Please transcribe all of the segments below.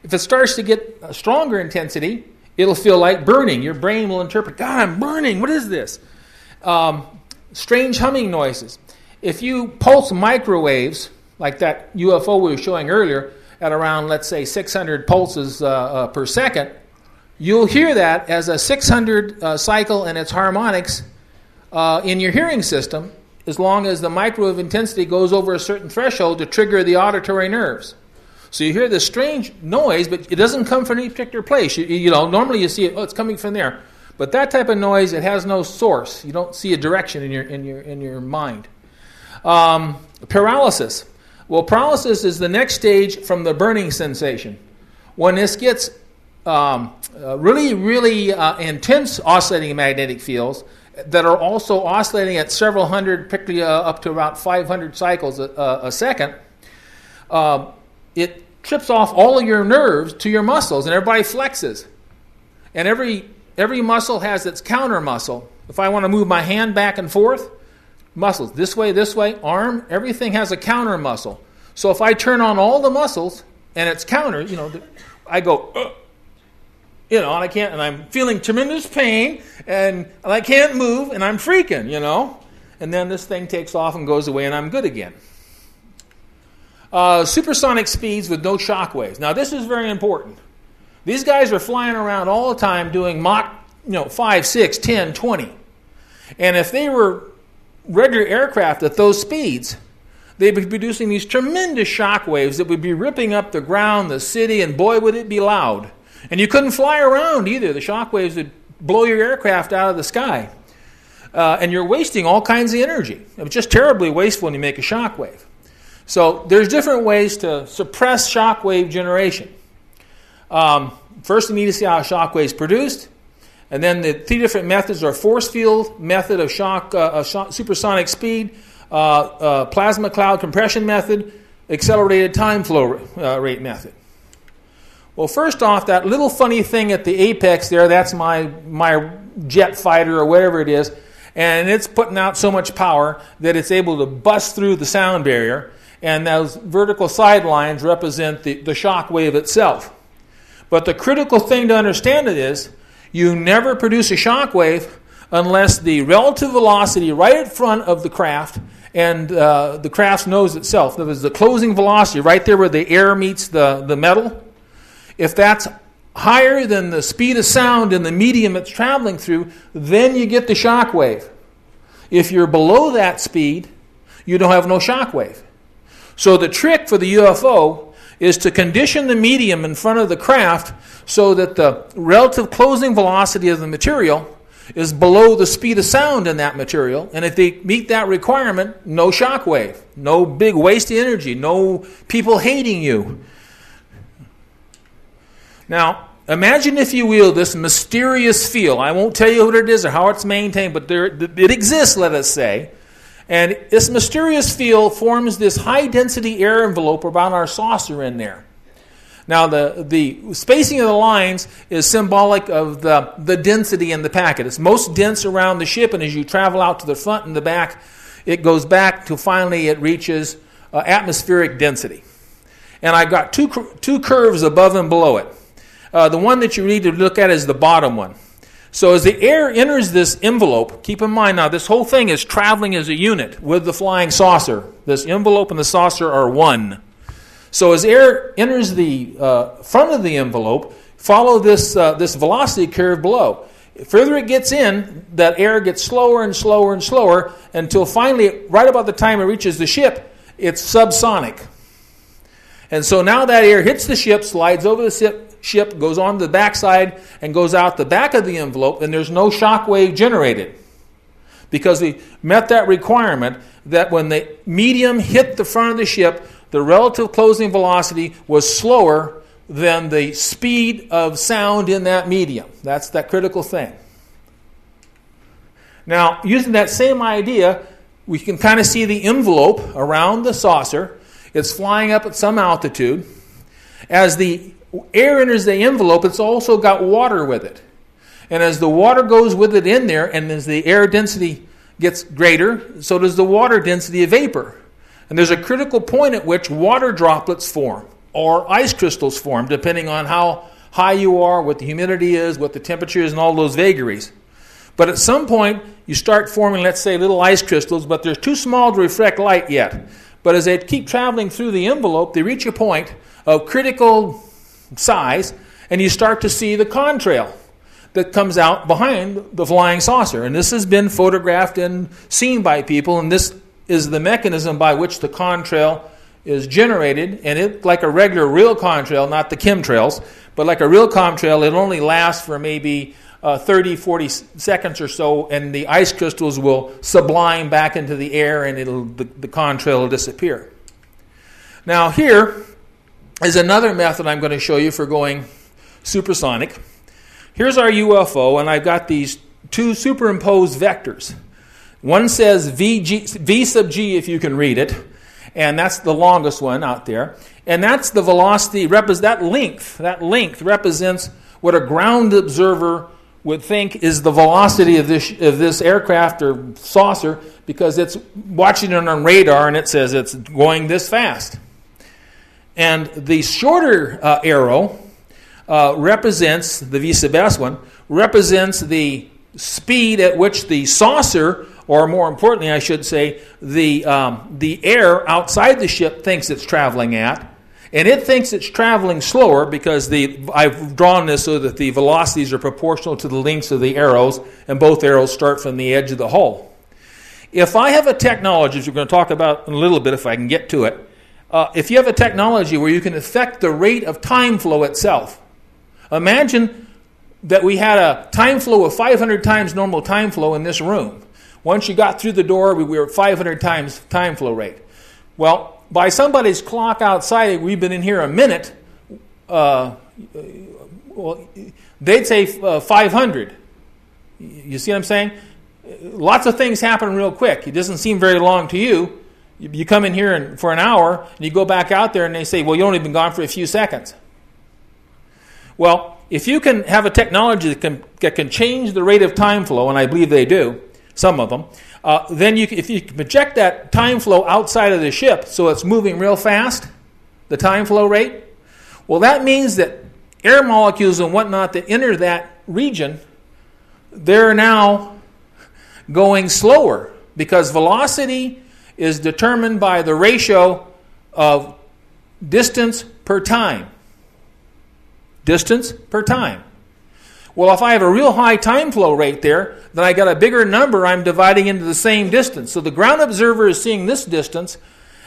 If it starts to get a stronger intensity, it'll feel like burning. Your brain will interpret, God, I'm burning. What is this? Strange humming noises. If you pulse microwaves, like that UFO we were showing earlier, at around, let's say, 600 pulses per second, you'll hear that as a 600 cycle and its harmonics in your hearing system, as long as the microwave intensity goes over a certain threshold to trigger the auditory nerves. So you hear this strange noise, but it doesn't come from any particular place. Normally you see it, it's coming from there. But that type of noise, it has no source. You don't see a direction in your mind. Paralysis. Well, paralysis is the next stage from the burning sensation. When this gets really, really intense oscillating magnetic fields that are also oscillating at several hundred, particularly up to about 500 cycles a second, it trips off all of your nerves to your muscles, and everybody flexes. And every muscle has its counter muscle. If I want to move my hand back and forth, muscles, this way, arm, everything has a counter muscle. So if I turn on all the muscles and it's counter, I go, and I can't, and I'm feeling tremendous pain, and I can't move, and I'm freaking, and then this thing takes off and goes away, and I'm good again. Supersonic speeds with no shock waves. Now this is very important. These guys are flying around all the time doing Mach 5, 6, 10, 20. And if they were regular aircraft at those speeds, they'd be producing these tremendous shock waves that would be ripping up the ground, the city, and boy would it be loud. And you couldn't fly around either. The shock waves would blow your aircraft out of the sky. And you're wasting all kinds of energy. It's just terribly wasteful when you make a shock wave. So there's different ways to suppress shock wave generation. First, you need to see how a shock wave is produced. And then the three different methods are force field method of supersonic speed, plasma cloud compression method, accelerated time flow rate method. Well, first off, that little funny thing at the apex there, that's my jet fighter or whatever it is, and it's putting out so much power that it's able to bust through the sound barrier, and those vertical sidelines represent the shock wave itself. But the critical thing to understand it is, you never produce a shock wave unless the relative velocity right in front of the craft and the craft's nose itself, that is the closing velocity right there where the air meets the metal, if that's higher than the speed of sound in the medium it's traveling through, then you get the shock wave. If you're below that speed, you don't have no shock wave. So the trick for the UFO is to condition the medium in front of the craft so that the relative closing velocity of the material is below the speed of sound in that material. And if they meet that requirement, no shock wave, no big waste of energy, no people hating you. Now, imagine, if you will, this mysterious field. I won't tell you what it is or how it's maintained, but it exists, let us say. And this mysterious field forms this high-density air envelope around our saucer in there. Now, the spacing of the lines is symbolic of the density in the packet. It's most dense around the ship, and as you travel out to the front and the back, it goes back till finally it reaches atmospheric density. And I've got two curves above and below it. The one that you need to look at is the bottom one. So as the air enters this envelope, keep in mind now this whole thing is traveling as a unit with the flying saucer. This envelope and the saucer are one. So as air enters the front of the envelope, follow this velocity curve below. The further it gets in, that air gets slower and slower and slower until finally, right about the time it reaches the ship, it's subsonic. And so now that air hits the ship, slides over the ship, goes on the backside, and goes out the back of the envelope, and there's no shock wave generated. Because we met that requirement that when the medium hit the front of the ship, the relative closing velocity was slower than the speed of sound in that medium. That's that critical thing. Now, using that same idea, we can kind of see the envelope around the saucer. It's flying up at some altitude. As the air enters the envelope, it's also got water with it. And as the water goes with it in there, and as the air density gets greater, so does the water density of vapor. And there's a critical point at which water droplets form. or ice crystals form, depending on how high you are, what the humidity is, what the temperature is, and all those vagaries. But at some point, you start forming, let's say, little ice crystals, but they're too small to reflect light yet. But as they keep traveling through the envelope, they reach a point of critical size, and you start to see the contrail that comes out behind the flying saucer. And this has been photographed and seen by people, and this is the mechanism by which the contrail is generated. And it, like a regular real contrail, not the chemtrails, but like a real contrail, it only lasts for maybe 30, 40 seconds or so, and the ice crystals will sublime back into the air, and the contrail will disappear. Now here is another method I'm going to show you for going supersonic. Here's our UFO, and I've got these two superimposed vectors. One says V sub G, if you can read it, and that's the longest one out there. And that's the velocity, that length represents what a ground observer would think is the velocity of this aircraft or saucer, because it's watching it on radar and it says it's going this fast. And the shorter arrow represents, the V sub S one, represents the speed at which the saucer, or more importantly I should say, the air outside the ship thinks it's traveling at. And it thinks it's traveling slower because I've drawn this so that the velocities are proportional to the lengths of the arrows, and both arrows start from the edge of the hull. If I have a technology, which we're going to talk about in a little bit if I can get to it, if you have a technology where you can affect the rate of time flow itself, imagine that we had a time flow of 500 times normal time flow in this room. Once you got through the door, we were at 500 times time flow rate. Well, by somebody's clock outside, we've been in here a minute, they'd say 500. You see what I'm saying? Lots of things happen real quick. It doesn't seem very long to you. You come in here for an hour, and you go back out there, and they say, well, you've only been gone for a few seconds. Well, if you can have a technology that can change the rate of time flow, and I believe they do, some of them, then if you can project that time flow outside of the ship so it's moving real fast, the time flow rate, well, that means that air molecules and whatnot that enter that region, they're now going slower, because velocity is determined by the ratio of distance per time. Distance per time. Well, if I have a real high time flow rate there, then I got a bigger number I'm dividing into the same distance. So the ground observer is seeing this distance,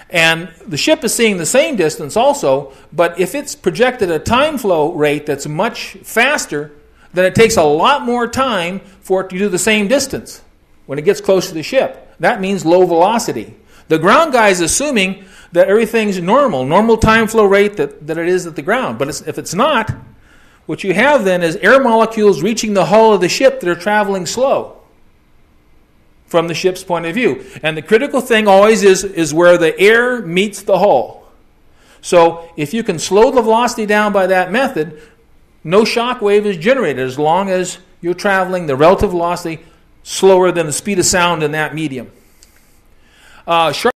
and the ship is seeing the same distance also, but if it's projected a time flow rate that's much faster, then it takes a lot more time for it to do the same distance when it gets close to the ship. That means low velocity. The ground guy is assuming that everything's normal time flow rate that it is at the ground. But if it's not, what you have then is air molecules reaching the hull of the ship that are traveling slow from the ship's point of view. And the critical thing always is where the air meets the hull. So if you can slow the velocity down by that method, no shock wave is generated as long as you're traveling the relative velocity slower than the speed of sound in that medium.